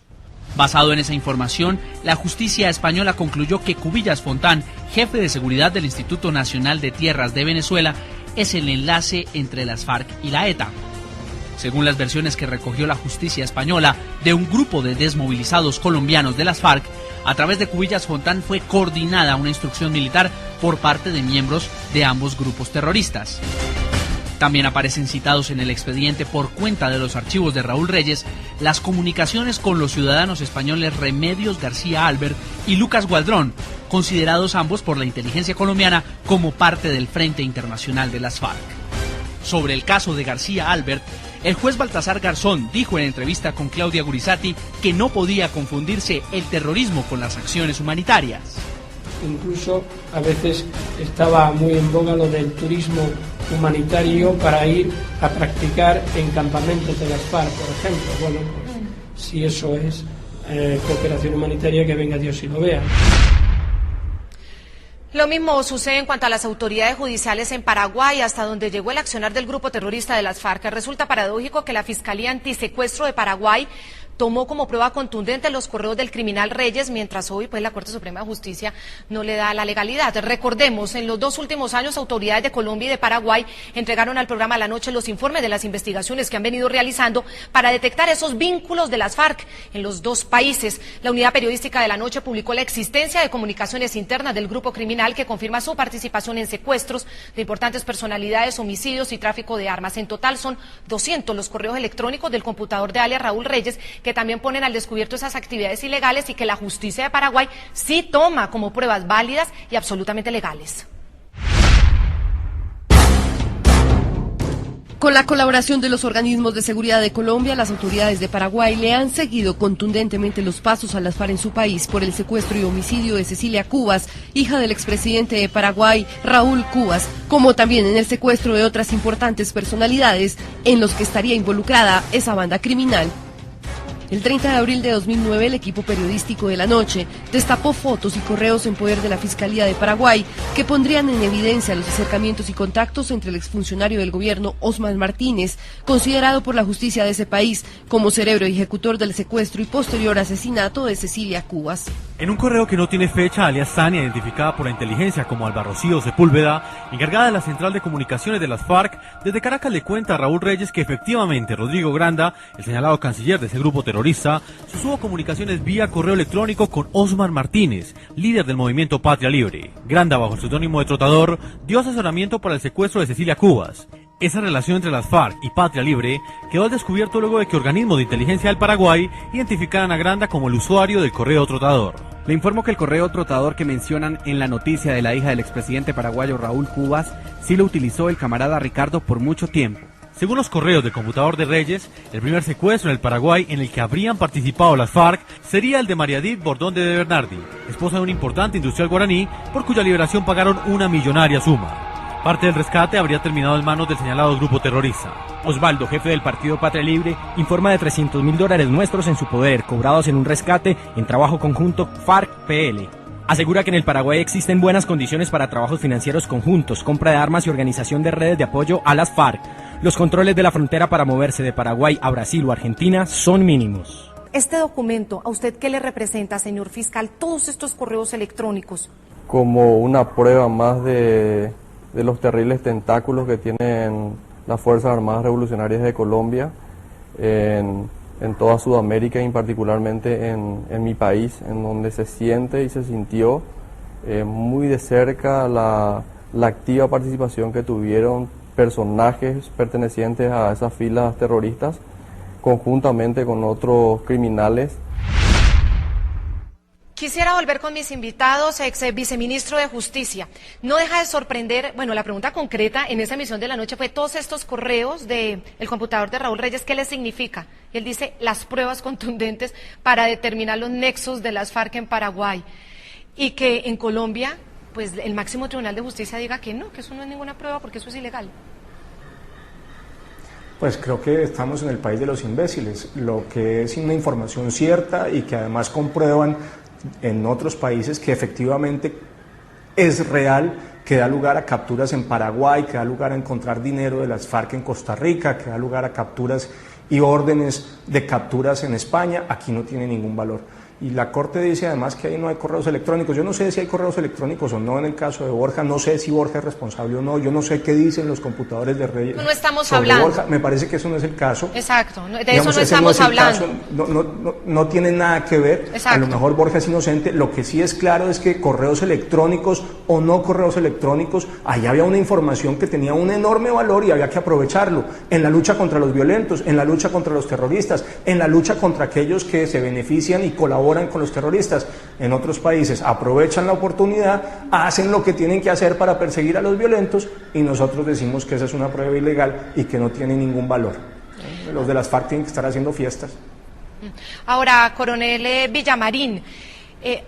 Basado en esa información, la justicia española concluyó que Cubillas Fontán, jefe de seguridad del Instituto Nacional de Tierras de Venezuela, es el enlace entre las FARC y la ETA. Según las versiones que recogió la justicia española de un grupo de desmovilizados colombianos de las FARC, a través de Cubillas Fontán fue coordinada una instrucción militar por parte de miembros de ambos grupos terroristas. También aparecen citados en el expediente por cuenta de los archivos de Raúl Reyes las comunicaciones con los ciudadanos españoles Remedios García Albert y Lucas Gualdrón, considerados ambos por la inteligencia colombiana como parte del Frente Internacional de las FARC. Sobre el caso de García Albert, el juez Baltasar Garzón dijo en entrevista con Claudia Gurizati que no podía confundirse el terrorismo con las acciones humanitarias. Incluso a veces estaba muy en boga lo del turismo humanitario para ir a practicar en campamentos de las FARC, por ejemplo. Bueno, pues, si eso es cooperación humanitaria, que venga Dios y lo vea. Lo mismo sucede en cuanto a las autoridades judiciales en Paraguay, hasta donde llegó el accionar del grupo terrorista de las FARC. Resulta paradójico que la Fiscalía Antisecuestro de Paraguay tomó como prueba contundente los correos del criminal Reyes, mientras hoy pues la Corte Suprema de Justicia no le da la legalidad. Recordemos, en los 2 últimos años, autoridades de Colombia y de Paraguay entregaron al programa La Noche los informes de las investigaciones que han venido realizando para detectar esos vínculos de las FARC en los 2 países. La unidad periodística de La Noche publicó la existencia de comunicaciones internas del grupo criminal que confirma su participación en secuestros de importantes personalidades, homicidios y tráfico de armas. En total son 200 los correos electrónicos del computador de alias Raúl Reyes, que también ponen al descubierto esas actividades ilegales y que la justicia de Paraguay sí toma como pruebas válidas y absolutamente legales. Con la colaboración de los organismos de seguridad de Colombia, las autoridades de Paraguay le han seguido contundentemente los pasos a las FARC en su país por el secuestro y homicidio de Cecilia Cubas, hija del expresidente de Paraguay, Raúl Cubas, como también en el secuestro de otras importantes personalidades en los que estaría involucrada esa banda criminal. El 30 de abril de 2009, el equipo periodístico de La Noche destapó fotos y correos en poder de la Fiscalía de Paraguay que pondrían en evidencia los acercamientos y contactos entre el exfuncionario del gobierno Osmar Martínez, considerado por la justicia de ese país como cerebro ejecutor del secuestro y posterior asesinato de Cecilia Cubas. En un correo que no tiene fecha, alias Sania, identificada por la inteligencia como Alba Rocío Sepúlveda, encargada de la Central de Comunicaciones de las FARC, desde Caracas le cuenta a Raúl Reyes que efectivamente Rodrigo Granda, el señalado canciller de ese grupo terrorista, sostuvo comunicaciones vía correo electrónico con Osmar Martínez, líder del movimiento Patria Libre. Granda, bajo el seudónimo de Trotador, dio asesoramiento para el secuestro de Cecilia Cubas. Esa relación entre las FARC y Patria Libre quedó al descubierto luego de que organismos de inteligencia del Paraguay identificaran a Granda como el usuario del correo Trotador. Le informo que el correo Trotador que mencionan en la noticia de la hija del expresidente paraguayo Raúl Cubas sí lo utilizó el camarada Ricardo por mucho tiempo. Según los correos del computador de Reyes, el primer secuestro en el Paraguay en el que habrían participado las FARC sería el de María Edith Bordón de Bernardi, esposa de un importante industrial guaraní, por cuya liberación pagaron una millonaria suma. Parte del rescate habría terminado en manos del señalado grupo terrorista. Osvaldo, jefe del partido Patria Libre, informa de $300.000 nuestros en su poder, cobrados en un rescate en trabajo conjunto FARC-PL. Asegura que en el Paraguay existen buenas condiciones para trabajos financieros conjuntos, compra de armas y organización de redes de apoyo a las FARC. Los controles de la frontera para moverse de Paraguay a Brasil o Argentina son mínimos. Este documento, ¿a usted qué le representa, señor fiscal, todos estos correos electrónicos? Como una prueba más de los terribles tentáculos que tienen las Fuerzas Armadas Revolucionarias de Colombia en toda Sudamérica y particularmente en mi país, en donde se siente y se sintió muy de cerca la activa participación que tuvieron personajes pertenecientes a esas filas terroristas, conjuntamente con otros criminales. Quisiera volver con mis invitados, ex viceministro de Justicia. No deja de sorprender, bueno, la pregunta concreta en esa emisión de la noche fue todos estos correos del computador de Raúl Reyes, ¿qué les significa? Y él dice las pruebas contundentes para determinar los nexos de las FARC en Paraguay. Y que en Colombia, pues el máximo tribunal de justicia diga que no, que eso no es ninguna prueba porque eso es ilegal. Pues creo que estamos en el país de los imbéciles, lo que es una información cierta y que además comprueban en otros países que efectivamente es real, que da lugar a capturas en Paraguay, que da lugar a encontrar dinero de las FARC en Costa Rica, que da lugar a capturas y órdenes de capturas en España, aquí no tiene ningún valor. Y la Corte dice además que ahí no hay correos electrónicos. Yo no sé si hay correos electrónicos o no en el caso de Borja, no sé si Borja es responsable o no, yo no sé qué dicen los computadores de Reyes. No estamos hablando. Borja. Me parece que eso no es el caso. Exacto, de eso no estamos hablando. No tiene nada que ver. Exacto. A lo mejor Borja es inocente. Lo que sí es claro es que correos electrónicos o no correos electrónicos, ahí había una información que tenía un enorme valor y había que aprovecharlo en la lucha contra los violentos, en la lucha contra los terroristas, en la lucha contra aquellos que se benefician y colaboran con los terroristas. En otros países aprovechan la oportunidad, hacen lo que tienen que hacer para perseguir a los violentos y nosotros decimos que esa es una prueba ilegal y que no tiene ningún valor. Los de las FARC tienen que estar haciendo fiestas. Ahora, coronel Villamarín,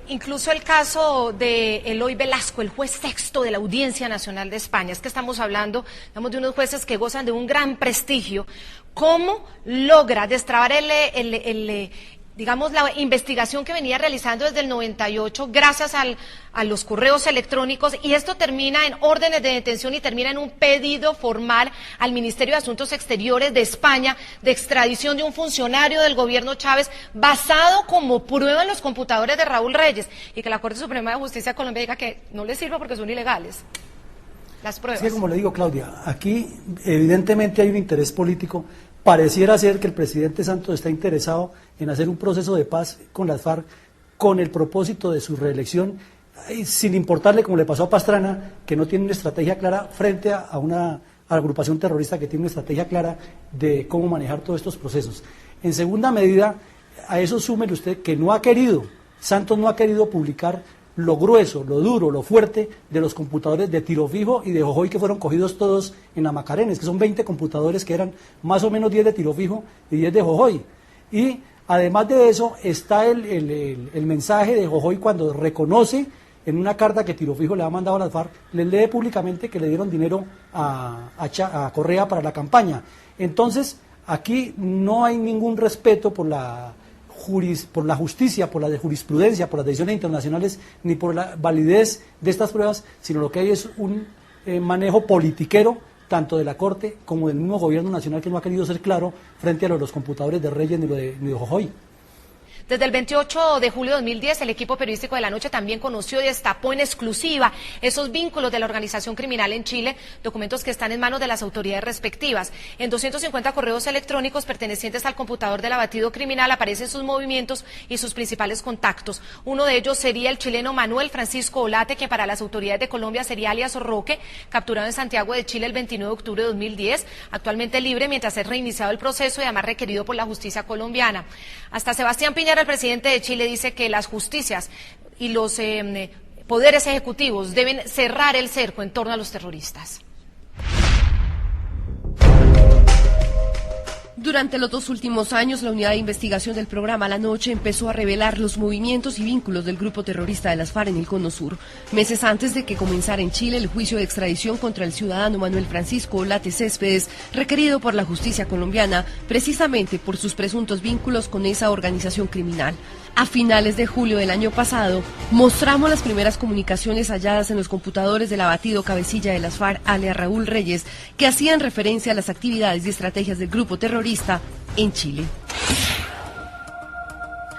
incluso el caso de Eloy Velasco, el juez sexto de la Audiencia Nacional de España, es que estamos hablando, digamos, de unos jueces que gozan de un gran prestigio. ¿Cómo logra destrabar digamos, la investigación que venía realizando desde el 98 gracias a los correos electrónicos, y esto termina en órdenes de detención y termina en un pedido formal al Ministerio de Asuntos Exteriores de España de extradición de un funcionario del gobierno Chávez basado como prueba en los computadores de Raúl Reyes, y que la Corte Suprema de Justicia de Colombia diga que no le sirva porque son ilegales las pruebas? Sí, como le digo, Claudia, aquí evidentemente hay un interés político. Pareciera ser que el presidente Santos está interesado en hacer un proceso de paz con las FARC con el propósito de su reelección, sin importarle, como le pasó a Pastrana, que no tiene una estrategia clara frente a una agrupación terrorista que tiene una estrategia clara de cómo manejar todos estos procesos. En segunda medida, a eso súmele usted que Santos no ha querido publicar lo grueso, lo duro, lo fuerte de los computadores de Tiro Fijo y de Jojoy, que fueron cogidos todos en la Macarenes, que son 20 computadores que eran más o menos 10 de Tiro Fijo y 10 de Jojoy. Y además de eso está el mensaje de Jojoy cuando reconoce en una carta que Tiro Fijo le ha mandado a las FARC, le lee públicamente que le dieron dinero a Correa para la campaña. Entonces, aquí no hay ningún respeto por la justicia, por la jurisprudencia, por las decisiones internacionales, ni por la validez de estas pruebas, sino lo que hay es un manejo politiquero, tanto de la Corte como del mismo gobierno nacional, que no ha querido ser claro frente a los computadores de Reyes ni de Jojoy. Desde el 28 de julio de 2010, el equipo periodístico de La Noche también conoció y destapó en exclusiva esos vínculos de la organización criminal en Chile, documentos que están en manos de las autoridades respectivas. En 250 correos electrónicos pertenecientes al computador del abatido criminal aparecen sus movimientos y sus principales contactos. Uno de ellos sería el chileno Manuel Francisco Olate, que para las autoridades de Colombia sería alias Roque, capturado en Santiago de Chile el 29 de octubre de 2010, actualmente libre mientras es reiniciado el proceso y además requerido por la justicia colombiana. Hasta Sebastián Piñera, el presidente de Chile, dice que las justicias y los poderes ejecutivos deben cerrar el cerco en torno a los terroristas. Durante los 2 últimos años, la unidad de investigación del programa La Noche empezó a revelar los movimientos y vínculos del grupo terrorista de las FARC en el Cono Sur, meses antes de que comenzara en Chile el juicio de extradición contra el ciudadano Manuel Francisco Olate Céspedes, requerido por la justicia colombiana, precisamente por sus presuntos vínculos con esa organización criminal. A finales de julio del año pasado, mostramos las primeras comunicaciones halladas en los computadores del abatido cabecilla de las FARC, alias Raúl Reyes, que hacían referencia a las actividades y estrategias del grupo terrorista en Chile.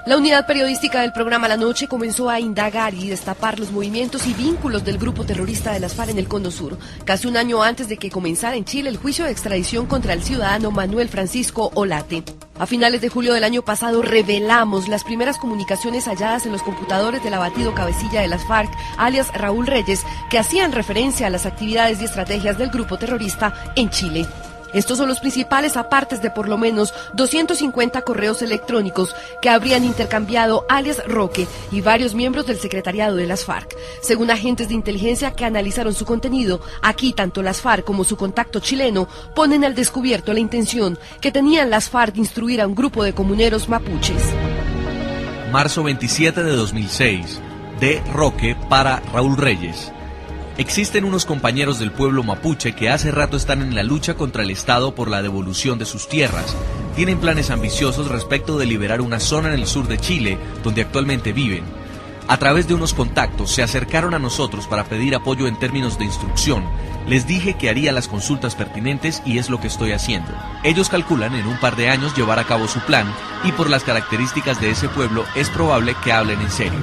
La unidad periodística del programa La Noche comenzó a indagar y destapar los movimientos y vínculos del grupo terrorista de las FARC en el Cono Sur, casi un año antes de que comenzara en Chile el juicio de extradición contra el ciudadano Manuel Francisco Olate. A finales de julio del año pasado revelamos las primeras comunicaciones halladas en los computadores del abatido cabecilla de las FARC, alias Raúl Reyes, que hacían referencia a las actividades y estrategias del grupo terrorista en Chile. Estos son los principales apartes de por lo menos 250 correos electrónicos que habrían intercambiado alias Roque y varios miembros del secretariado de las FARC. Según agentes de inteligencia que analizaron su contenido, aquí tanto las FARC como su contacto chileno ponen al descubierto la intención que tenían las FARC de instruir a un grupo de comuneros mapuches. Marzo 27 de 2006, de Roque para Raúl Reyes. Existen unos compañeros del pueblo mapuche que hace rato están en la lucha contra el Estado por la devolución de sus tierras. Tienen planes ambiciosos respecto de liberar una zona en el sur de Chile, donde actualmente viven. A través de unos contactos se acercaron a nosotros para pedir apoyo en términos de instrucción. Les dije que haría las consultas pertinentes y es lo que estoy haciendo. Ellos calculan en un par de años llevar a cabo su plan y por las características de ese pueblo es probable que hablen en serio.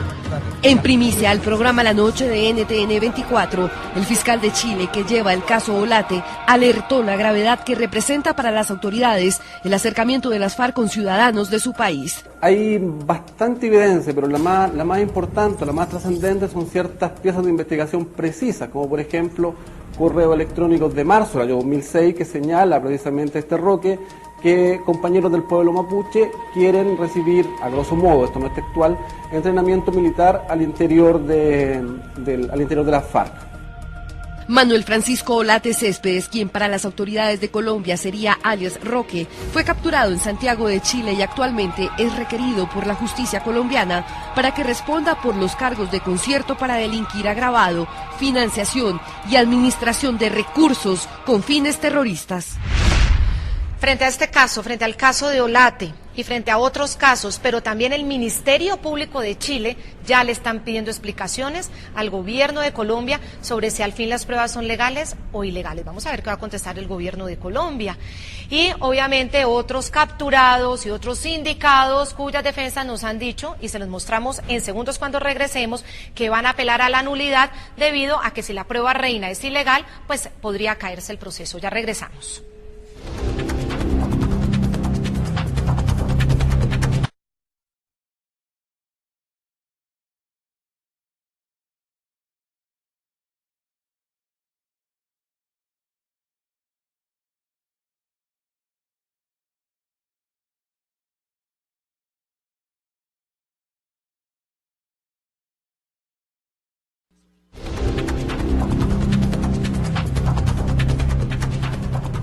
En primicia al programa La Noche de NTN 24, el fiscal de Chile que lleva el caso Olate alertó la gravedad que representa para las autoridades el acercamiento de las FARC con ciudadanos de su país. Hay bastante evidencia, pero la más importante, la más trascendente son ciertas piezas de investigación precisas, como por ejemplo correos electrónicos de marzo del año 2006 que señala precisamente este Roque que compañeros del pueblo mapuche quieren recibir, a grosso modo, esto no es textual, entrenamiento militar al interior de las FARC. Manuel Francisco Olate Céspedes, quien para las autoridades de Colombia sería alias Roque, fue capturado en Santiago de Chile y actualmente es requerido por la justicia colombiana para que responda por los cargos de concierto para delinquir agravado, financiación y administración de recursos con fines terroristas. Frente a este caso, frente al caso de Olate y frente a otros casos, pero también el Ministerio Público de Chile ya le están pidiendo explicaciones al gobierno de Colombia sobre si al fin las pruebas son legales o ilegales. Vamos a ver qué va a contestar el gobierno de Colombia. Y obviamente otros capturados y otros sindicados cuyas defensas nos han dicho, y se los mostramos en segundos cuando regresemos, que van a apelar a la nulidad debido a que si la prueba reina es ilegal, pues podría caerse el proceso. Ya regresamos.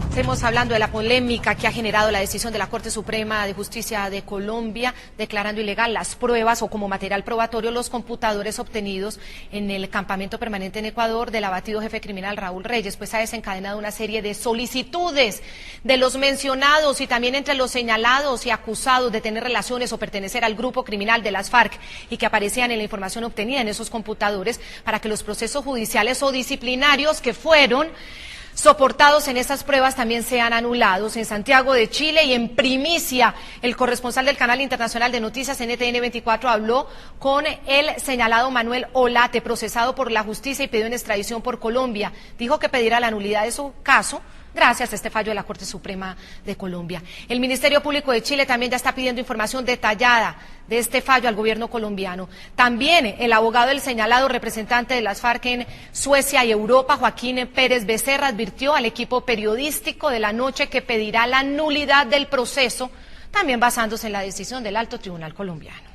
Estamos hablando de la polémica que ha generado la decisión de la Corte Suprema de Justicia de Colombia declarando ilegal las pruebas o como material probatorio los computadores obtenidos en el campamento permanente en Ecuador del abatido jefe criminal Raúl Reyes, pues ha desencadenado una serie de solicitudes de los mencionados y también entre los señalados y acusados de tener relaciones o pertenecer al grupo criminal de las FARC y que aparecían en la información obtenida en esos computadores para que los procesos judiciales o disciplinarios que fueron soportados en estas pruebas también sean anulados. En Santiago de Chile y en primicia, el corresponsal del Canal Internacional de Noticias NTN 24 habló con el señalado Manuel Olate, procesado por la justicia y pedido en extradición por Colombia. Dijo que pedirá la nulidad de su caso gracias a este fallo de la Corte Suprema de Colombia. El Ministerio Público de Chile también ya está pidiendo información detallada de este fallo al gobierno colombiano. También el abogado del señalado representante de las FARC en Suecia y Europa, Joaquín Pérez Becerra, advirtió al equipo periodístico de La Noche que pedirá la nulidad del proceso, también basándose en la decisión del Alto Tribunal colombiano.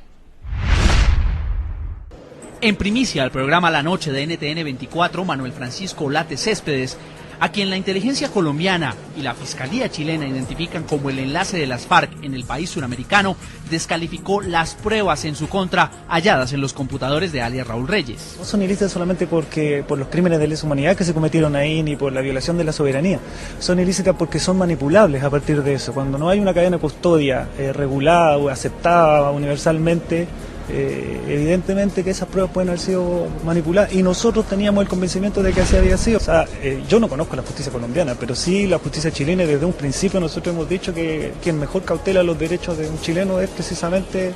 En primicia al programa La Noche de NTN 24, Manuel Francisco Olate Céspedes a quien la inteligencia colombiana y la fiscalía chilena identifican como el enlace de las FARC en el país suramericano, descalificó las pruebas en su contra halladas en los computadores de alias Raúl Reyes. No son ilícitas solamente por los crímenes de lesa humanidad que se cometieron ahí, ni por la violación de la soberanía. Son ilícitas porque son manipulables a partir de eso. Cuando no hay una cadena de custodia regulada o aceptada universalmente, evidentemente que esas pruebas pueden haber sido manipuladas, y nosotros teníamos el convencimiento de que así había sido. O sea, yo no conozco la justicia colombiana, pero sí la justicia chilena, y desde un principio nosotros hemos dicho que quien mejor cautela los derechos de un chileno es precisamente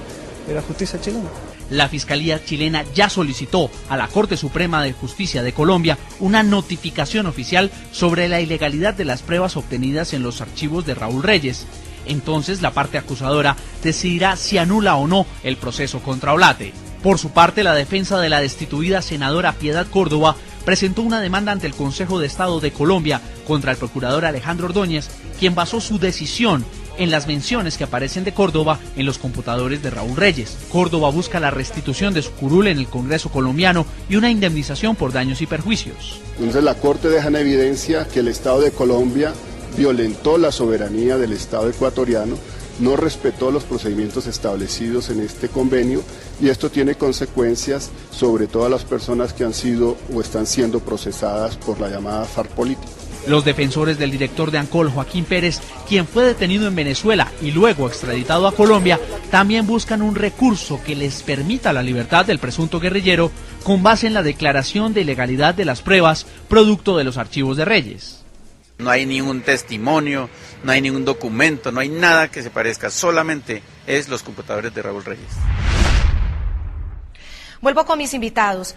la justicia chilena. La Fiscalía chilena ya solicitó a la Corte Suprema de Justicia de Colombia una notificación oficial sobre la ilegalidad de las pruebas obtenidas en los archivos de Raúl Reyes. Entonces la parte acusadora decidirá si anula o no el proceso contra Olate. Por su parte, la defensa de la destituida senadora Piedad Córdoba presentó una demanda ante el Consejo de Estado de Colombia contra el procurador Alejandro Ordóñez, quien basó su decisión en las menciones que aparecen de Córdoba en los computadores de Raúl Reyes. Córdoba busca la restitución de su curul en el Congreso colombiano y una indemnización por daños y perjuicios. Entonces la Corte deja en evidencia que el Estado de Colombia violentó la soberanía del Estado ecuatoriano, no respetó los procedimientos establecidos en este convenio, y esto tiene consecuencias sobre todas las personas que han sido o están siendo procesadas por la llamada FARC política. Los defensores del director de ANCOL, Joaquín Pérez, quien fue detenido en Venezuela y luego extraditado a Colombia, también buscan un recurso que les permita la libertad del presunto guerrillero con base en la declaración de ilegalidad de las pruebas producto de los archivos de Reyes. No hay ningún testimonio, no hay ningún documento, no hay nada que se parezca, solamente es los computadores de Raúl Reyes. Vuelvo con mis invitados.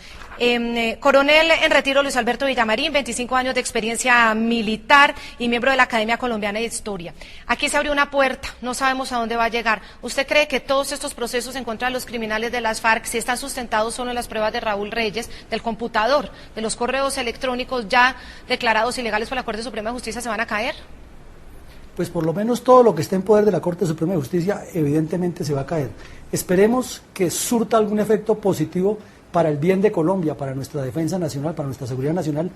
Coronel en retiro Luis Alberto Villamarín, 25 años de experiencia militar y miembro de la Academia Colombiana de Historia. Aquí se abrió una puerta, no sabemos a dónde va a llegar. ¿Usted cree que todos estos procesos en contra de los criminales de las FARC sí están sustentados solo en las pruebas de Raúl Reyes, del computador, de los correos electrónicos ya declarados ilegales por la Corte Suprema de Justicia se van a caer? Pues por lo menos todo lo que esté en poder de la Corte Suprema de Justicia evidentemente se va a caer. Esperemos que surta algún efecto positivo para el bien de Colombia, para nuestra defensa nacional, para nuestra seguridad nacional,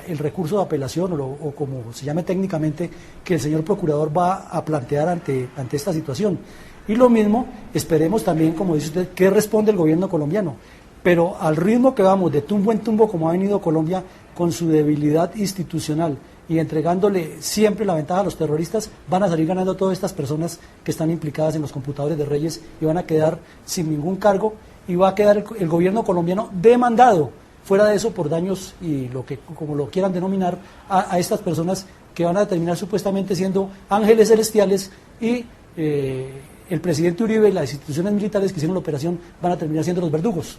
el recurso de apelación o como se llame técnicamente, que el señor procurador va a plantear ante esta situación. Y lo mismo, esperemos también, como dice usted, qué responde el gobierno colombiano. Pero al ritmo que vamos, de tumbo en tumbo, como ha venido Colombia, con su debilidad institucional y entregándole siempre la ventaja a los terroristas, van a salir ganando todas estas personas que están implicadas en los computadores de Reyes y van a quedar sin ningún cargo, y va a quedar el gobierno colombiano demandado, fuera de eso, por daños y lo que, como lo quieran denominar, a estas personas que van a terminar supuestamente siendo ángeles celestiales, y el presidente Uribe y las instituciones militares que hicieron la operación van a terminar siendo los verdugos.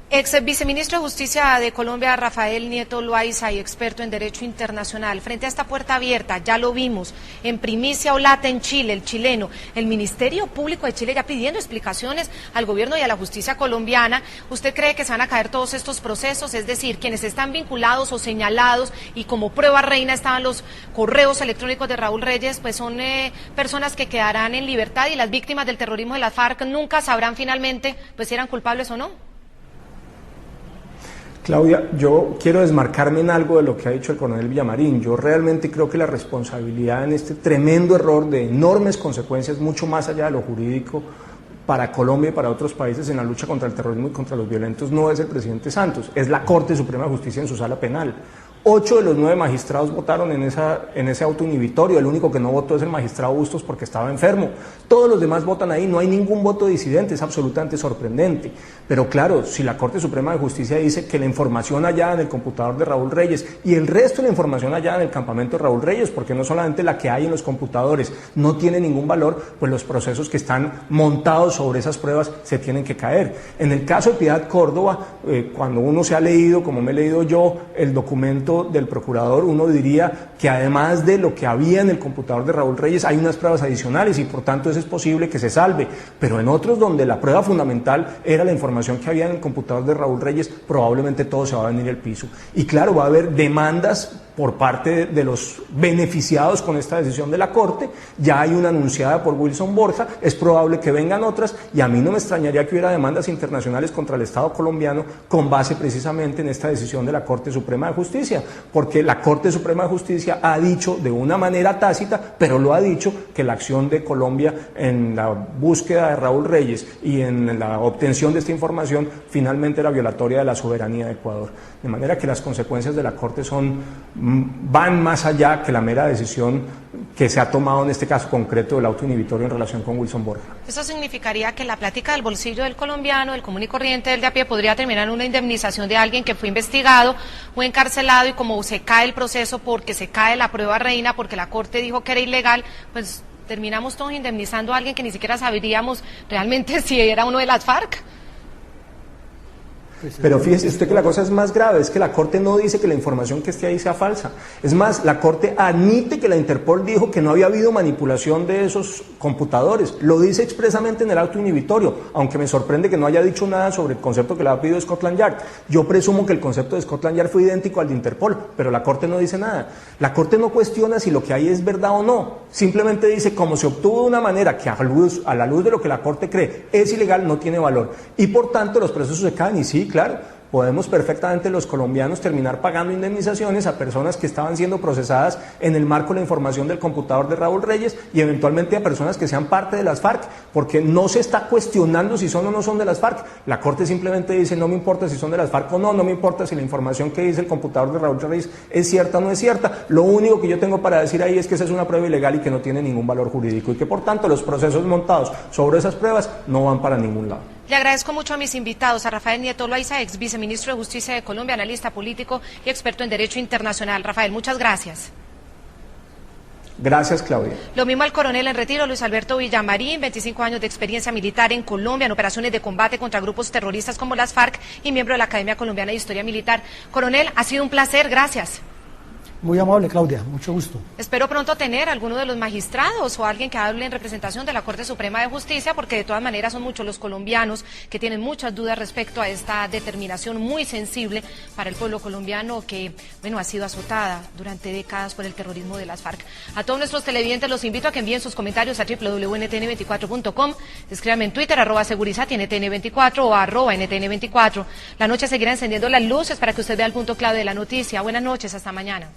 Ex viceministro de Justicia de Colombia, Rafael Nieto Loaiza, y experto en Derecho Internacional. Frente a esta puerta abierta, ya lo vimos, en primicia Olate en Chile, el chileno, el Ministerio Público de Chile ya pidiendo explicaciones al gobierno y a la justicia colombiana. ¿Usted cree que se van a caer todos estos procesos? Es decir, quienes están vinculados o señalados, y como prueba reina estaban los correos electrónicos de Raúl Reyes, pues son personas que quedarán en libertad, y las víctimas del terrorismo de las FARC nunca sabrán finalmente pues si eran culpables o no. Claudia, yo quiero desmarcarme en algo de lo que ha dicho el coronel Villamarín. Yo realmente creo que la responsabilidad en este tremendo error de enormes consecuencias, mucho más allá de lo jurídico, para Colombia y para otros países en la lucha contra el terrorismo y contra los violentos, no es el presidente Santos, es la Corte Suprema de Justicia en su sala penal. 8 de los 9 magistrados votaron en ese auto inhibitorio. El único que no votó es el magistrado Bustos porque estaba enfermo. Todos los demás votan ahí, no hay ningún voto disidente, es absolutamente sorprendente. Pero claro, si la Corte Suprema de Justicia dice que la información allá en el computador de Raúl Reyes y el resto de la información allá en el campamento de Raúl Reyes, porque no solamente la que hay en los computadores no tiene ningún valor, pues los procesos que están montados sobre esas pruebas se tienen que caer. En el caso de Piedad Córdoba, cuando uno se ha leído, como me he leído yo, el documento del procurador, uno diría que además de lo que había en el computador de Raúl Reyes hay unas pruebas adicionales y por tanto es posible que se salve, pero en otros donde la prueba fundamental era la información que había en el computador de Raúl Reyes, probablemente todo se va a venir al piso. Y claro, va a haber demandas por parte de los beneficiados con esta decisión de la Corte. Ya hay una anunciada por Wilson Borja, es probable que vengan otras, y a mí no me extrañaría que hubiera demandas internacionales contra el Estado colombiano con base precisamente en esta decisión de la Corte Suprema de Justicia, porque la Corte Suprema de Justicia ha dicho de una manera tácita, pero lo ha dicho, que la acción de Colombia en la búsqueda de Raúl Reyes y en la obtención de esta información finalmente era violatoria de la soberanía de Ecuador. De manera que las consecuencias de la Corte van más allá que la mera decisión que se ha tomado en este caso concreto del auto inhibitorio en relación con Wilson Borja. Eso significaría que la plática del bolsillo del colombiano, del común y corriente, del de a pie, podría terminar en una indemnización de alguien que fue investigado o encarcelado, y como se cae el proceso porque se cae la prueba reina, porque la Corte dijo que era ilegal, pues terminamos todos indemnizando a alguien que ni siquiera sabríamos realmente si era uno de las FARC. Pero fíjese usted que la cosa es más grave, es que la Corte no dice que la información que esté ahí sea falsa. Es más, la Corte admite que la Interpol dijo que no había habido manipulación de esos computadores. Lo dice expresamente en el auto inhibitorio, aunque me sorprende que no haya dicho nada sobre el concepto que le ha pedido Scotland Yard. Yo presumo que el concepto de Scotland Yard fue idéntico al de Interpol, pero la Corte no dice nada. La Corte no cuestiona si lo que hay es verdad o no. Simplemente dice, como se obtuvo de una manera que a la luz de lo que la Corte cree es ilegal, no tiene valor. Y por tanto los procesos se caen, y sí, claro, podemos perfectamente los colombianos terminar pagando indemnizaciones a personas que estaban siendo procesadas en el marco de la información del computador de Raúl Reyes, y eventualmente a personas que sean parte de las FARC, porque no se está cuestionando si son o no son de las FARC. La Corte simplemente dice, no me importa si son de las FARC o no, no me importa si la información que dice el computador de Raúl Reyes es cierta o no es cierta. Lo único que yo tengo para decir ahí es que esa es una prueba ilegal y que no tiene ningún valor jurídico, y que por tanto los procesos montados sobre esas pruebas no van para ningún lado. Le agradezco mucho a mis invitados, a Rafael Nieto Loaiza, ex viceministro de Justicia de Colombia, analista político y experto en Derecho Internacional. Rafael, muchas gracias. Gracias, Claudia. Lo mismo al coronel en retiro, Luis Alberto Villamarín, 25 años de experiencia militar en Colombia, en operaciones de combate contra grupos terroristas como las FARC y miembro de la Academia Colombiana de Historia Militar. Coronel, ha sido un placer, gracias. Muy amable, Claudia, mucho gusto. Espero pronto tener a alguno de los magistrados o alguien que hable en representación de la Corte Suprema de Justicia, porque de todas maneras son muchos los colombianos que tienen muchas dudas respecto a esta determinación muy sensible para el pueblo colombiano que, bueno, ha sido azotada durante décadas por el terrorismo de las FARC. A todos nuestros televidentes los invito a que envíen sus comentarios a www.ntn24.com, escríbanme en Twitter, @segurizati, NTN24 o @NTN24. La noche seguirá encendiendo las luces para que usted vea el punto clave de la noticia. Buenas noches, hasta mañana.